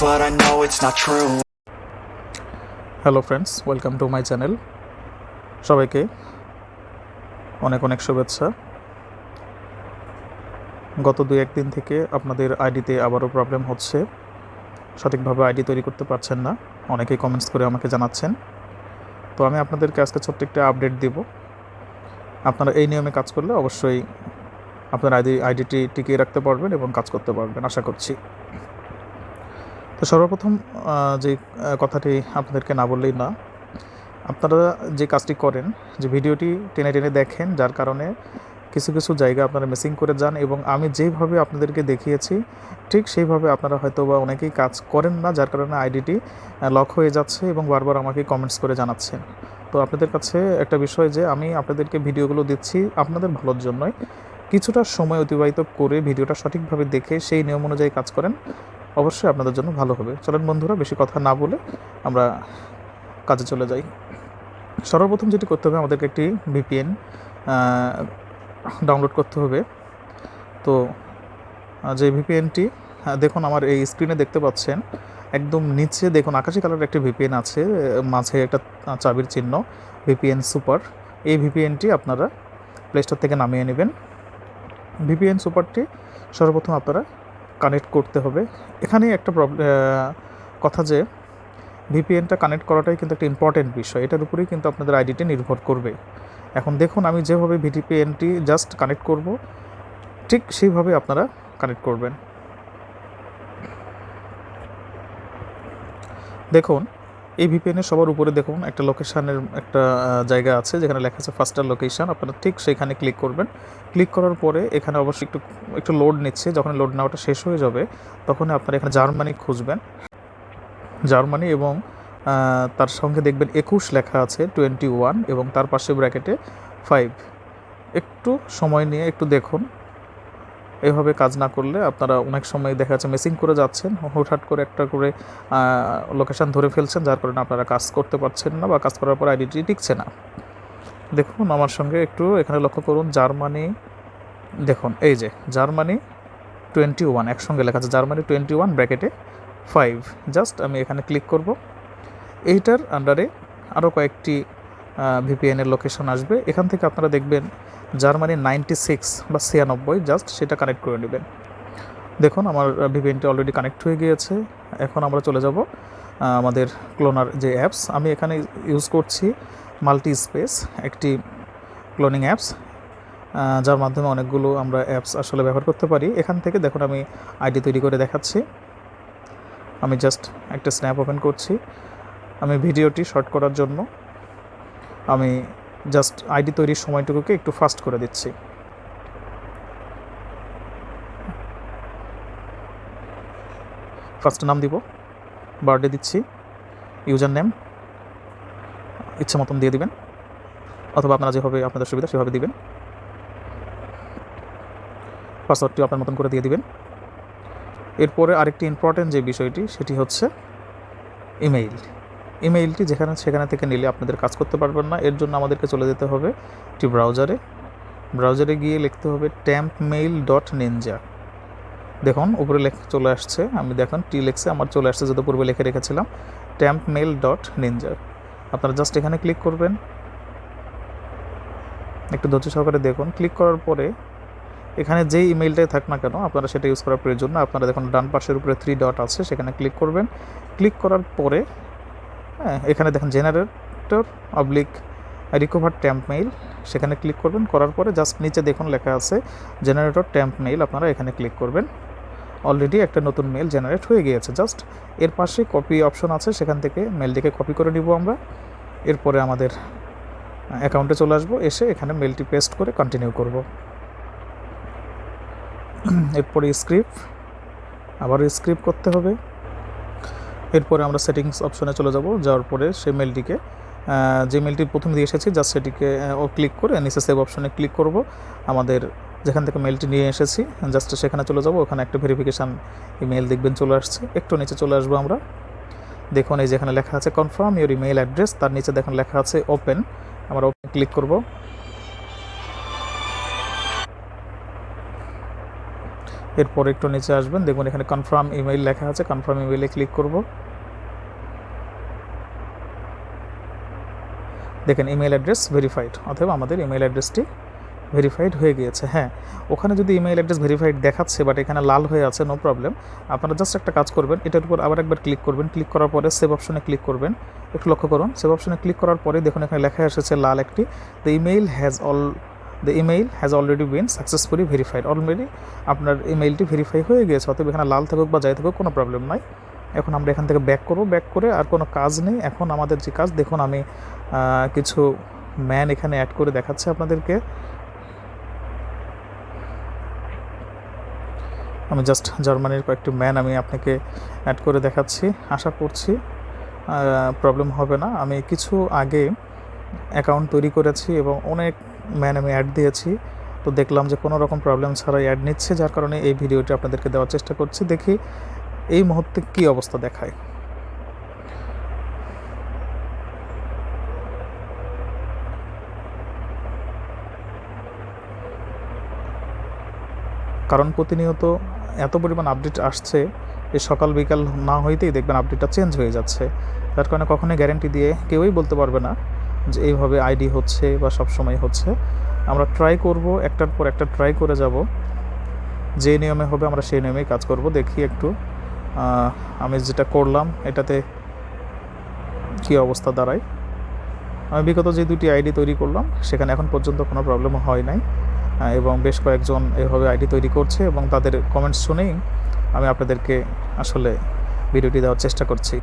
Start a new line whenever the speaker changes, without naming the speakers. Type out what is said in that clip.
but I know it's not true.
Hello friends, welcome to my channel. সবাইকে অনেক অনেক শুভেচ্ছা। গত 2-1 দিন থেকে আপনাদের আইডিতে আবারও প্রবলেম হচ্ছে, সঠিকভাবে আইডি তৈরি করতে পারছেন না। অনেকেই কমেন্টস করে আমাকে জানাচ্ছেন। তো আমি আপনাদেরকে আজকে ছোট্ট একটা আপডেট দেব। আপনারা এই নিয়মে কাজ করলে অবশ্যই আপনার আইডিটি টিকিয়ে রাখতে পারবেন এবং কাজ করতে পারবেন আশা করছি। তো সর্বপ্রথম যে কথাটি আপনাদেরকে না বললেই না, আপনারা যে কাজটি করেন, যে ভিডিওটি টেনে টেনে দেখেন, যার কারণে কিছু কিছু জায়গা আপনারা মিসিং করে যান, এবং আমি যেভাবে আপনাদেরকে দেখিয়েছি ঠিক সেইভাবে আপনারা হয়তো বা অনেকেই কাজ করেন না, যার কারণে আইডিটি লক হয়ে যাচ্ছে এবং বারবার আমাকে কমেন্টস করে জানাচ্ছেন। তো আপনাদের কাছে একটা বিষয়, যে আমি আপনাদেরকে ভিডিওগুলো দিচ্ছি আপনাদের ভালোর জন্যই। কিছুটা সময় অতিবাহিত করে ভিডিওটা সঠিকভাবে দেখে সেই নিয়ম অনুযায়ী কাজ করেন, অবশ্যই আপনাদের জন্য ভালো হবে। চলেন বন্ধুরা, বেশি কথা না বলে আমরা কাজে চলে যাই। সর্বপ্রথম যেটি করতে হবে, আমাদেরকে একটি ভিপিএন ডাউনলোড করতে হবে। তো যে ভিপিএনটি দেখুন আমার এই স্ক্রিনে দেখতে পাচ্ছেন, একদম নিচে দেখুন আকাশি কালারের একটি ভিপিএন আছে, মাঝে একটা চাবির চিহ্ন, ভিপিএন সুপার। এই ভিপিএনটি আপনারা প্লে স্টোর থেকে নামিয়ে নেবেন। ভিপিএন সুপারটি সর্বপ্রথম আপনারা কানেক্ট করতে হবে। এখানে একটা কথা, যে ভিপিএনটা কানেক্ট করাটাই কিন্তু একটা ইম্পর্টেন্ট বিষয়, এটার উপরেই কিন্তু আপনাদের আইডিটি নির্ভর করবে। এখন দেখুন আমি যেভাবে ভিপিএনটি জাস্ট কানেক্ট করব, ঠিক সেইভাবে আপনারা কানেক্ট করবেন। দেখুন এই ভিপিএনের সবার উপরে দেখুন একটা লোকেশানের একটা জায়গা আছে, যেখানে লেখা আছে ফাস্টার লোকেশান। আপনারা ঠিক সেখানে ক্লিক করবেন। ক্লিক করার পরে এখানে অবশ্যই একটু লোড নিচ্ছে। যখন লোড নেওয়াটা শেষ হয়ে যাবে, তখন আপনারা এখানে জার্মানি খুঁজবেন, জার্মানি, এবং তার সঙ্গে দেখবেন 21 লেখা আছে, 21, এবং তার পাশে ব্র্যাকেটে 5। একটু সময় নিয়ে একটু দেখুন। এভাবে কাজ না করলে আপনারা অনেক সময় দেখা যাচ্ছে মিসিং করে যাচ্ছেন, হুটহাট করে একটা করে লোকেশান ধরে ফেলছেন, যার কারণে আপনারা কাজ করতে পারছেন না, বা কাজ করার পর আইডিটি টিকছে না। দেখুন আমার সঙ্গে একটু এখানে লক্ষ্য করুন, জার্মানি, দেখুন এই যে জার্মানি 21 একসঙ্গে লেখা আছে, জার্মানি 21 ব্র্যাকেটে 5। জাস্ট আমি এখানে ক্লিক করব। এইটার আন্ডারে আরও কয়েকটি ভিপিএনের লোকেশন আসবে। এখান থেকে আপনারা দেখবেন জার্মানি 96 বা 96, জাস্ট সেটা কানেক্ট করে নেবেন। দেখুন আমার ভিপিএনটি অলরেডি কানেক্ট হয়ে গিয়েছে। এখন আমরা চলে যাব আমাদের ক্লোনার যে অ্যাপস, আমি এখানে ইউজ করছি মাল্টি স্পেস, একটি ক্লোনিং অ্যাপস, যার মাধ্যমে অনেকগুলো আমরা অ্যাপস আসলে ব্যবহার করতে পারি। এখান থেকে দেখুন আমি আইডি তৈরি করে দেখাচ্ছি। আমি জাস্ট একটা স্ন্যাপ ওপেন করছি। আমি ভিডিওটি শর্ট করার জন্য আমি জাস্ট আইডি তৈরির সময়টুকুকে একটু ফাস্ট করে দিচ্ছি। ফার্স্ট নাম দিব, বার্থডে দিচ্ছি, ইউজার নেম ইচ্ছা মতন দিয়ে দিবেন, অথবা আপনারা যেভাবে আপনাদের সুবিধা সেভাবে দিবেন। পাসওয়ার্ডটি আপনার মতন করে দিয়ে দিবেন। এরপরে আরেকটি ইম্পর্টেন্ট যে বিষয়টি, সেটি হচ্ছে ইমেইল। ইমেইলটি সেখানে থেকে নিলে আপনাদের কাজ করতে পারবেন না। এর জন্য আমাদেরকে চলে যেতে হবে একটি ব্রাউজারে গিয়ে লিখতে হবে tempmail.ninja। দেখুন উপরে চলে আসছে, আমি দেখুন টি লেখছে, আমার চলে আসছে, যত পূর্বে লিখে রেখেছিলাম tempmail.ninja। আপনারা জাস্ট এখানে ক্লিক করবেন। একটু ধৈর্য সহকারে দেখুন। ক্লিক করার পরে এখানে যেই ইমেইলটাই থাক না কেন, আপনারা সেটা ইউজ করার প্রয়োজন না। আপনারা দেখুন ডান পাশের উপরে 3 ডট আছে, সেখানে ক্লিক করবেন। ক্লিক করার পরে এখানে দেখেন জেনারেটর রিকভার ট্যাম্প মেইল, সেখানে ক্লিক করবেন। করার পরে জাস্ট নিচে দেখুন লেখা আছে জেনারেটর ট্যাম্প মেইল, আপনারা এখানে ক্লিক করবেন। অলরেডি একটা নতুন মেইল জেনারেট হয়ে গিয়েছে। জাস্ট এর পাশে কপি অপশন আছে, সেখান থেকে মেইলটিকে কপি করে নিব আমরা। এরপরে আমাদের অ্যাকাউন্টে চলে আসবো, এসে এখানে মেইলটি পেস্ট করে কন্টিনিউ করব। এরপরে আবার স্ক্রিপ্ট করতে হবে। এরপরে আমরা সেটিংস অপশনে চলে যাব। যাওয়ার পরে সেই মেইলটিকে, যে মেইলটি প্রথমে দিয়ে এসেছি, জাস্ট সেটিকে ক্লিক করে নিচে সেভ অপশনে ক্লিক করব। আমাদের যেখান থেকে মেইলটি নিয়ে এসেছি জাস্ট সেখানে চলে যাব। ওখানে একটা ভেরিফিকেশান ইমেইল দেখবেন চলে আসছে। একটু নিচে চলে আসবো আমরা। দেখুন এই যেখানে লেখা আছে কনফার্ম ইউর ইমেইল অ্যাড্রেস, তার নিচে দেখুন লেখা আছে ওপেন। আমরা ওপেন ক্লিক করব। এরপর একটু নিচে আসবেন, দেখুন এখানে কনফার্ম ইমেইল লেখা আছে, কনফার্ম ইমেইলে ক্লিক করব। দেখেন ইমেল অ্যাড্রেস ভেরিফাইড, অথবা আমাদের ইমেল অ্যাড্রেসটি ভেরিফাইড হয়ে গিয়েছে। হ্যাঁ, ওখানে যদি ইমেল অ্যাড্রেস ভেরিফাইড দেখাচ্ছে বাট এখানে লাল হয়ে আছে, নো প্রবলেম। আপনারা জাস্ট একটা কাজ করবেন, এটার উপর আবার একবার ক্লিক করবেন, ক্লিক করার পরে সেভ অপশনে ক্লিক করবেন। একটু লক্ষ্য করুন, সেভ অপশনে ক্লিক করার পরে দেখুন এখানে লেখা এসেছে লাল একটি, the email has already been successfully verified. Already আপনার ইমেইলটি ভেরিফাই হয়ে গিয়েছে, অতএব এখানে লাল থাকুক বা যাই থাকুক কোনো প্রবলেম নাই। এখন আমরা এখান থেকে ব্যাক করব, ব্যাক করে আর কোনো কাজ নেই। এখন আমাদের যে কাজ, দেখুন আমি কিছু ম্যান এখানে অ্যাড করে দেখাচ্ছি আপনাদেরকে। আমি জাস্ট জার্মানির কয়েকটি ম্যান আমি আপনাকে অ্যাড করে দেখাচ্ছি, আশা করছি প্রবলেম হবে না। আমি কিছু আগে অ্যাকাউন্ট তৈরি করেছি এবং অনেক ম্যান আমি অ্যাড দিয়েছি, তো দেখলাম যে কোনো রকম প্রবলেম ছাড়াই অ্যাড নিচ্ছে, যার কারণে এই ভিডিওটি আপনাদেরকে দেওয়ার চেষ্টা করছি। দেখি এই মুহূর্তে কী অবস্থা দেখায়। কারণ প্রতিনিয়ত এত পরিমাণ আপডেট আসছে, এই সকাল বিকাল না হইতেই দেখবেন আপডেটটা চেঞ্জ হয়ে যাচ্ছে। তার কারণে কখনোই গ্যারেন্টি দিয়ে কেউই বলতে পারবে না যে এইভাবে আইডি হচ্ছে বা সবসময় হচ্ছে। আমরা ট্রাই করব, একটার পর একটা ট্রাই করে যাব, যে নিয়মে হবে আমরা সেই নিয়মেই কাজ করব। দেখি একটু আমি যেটা করলাম এটাতে কী অবস্থা দাঁড়ায়। আমি বিগত যে দুটি আইডি তৈরি করলাম সেখানে এখন পর্যন্ত কোনো প্রবলেম হয় নাই, এবং বেশ কয়েকজন এভাবে আইডি তৈরি করছে এবং তাদের কমেন্টস শুনেই আমি আপনাদেরকে আসলে ভিডিওটি দেওয়ার চেষ্টা করছি।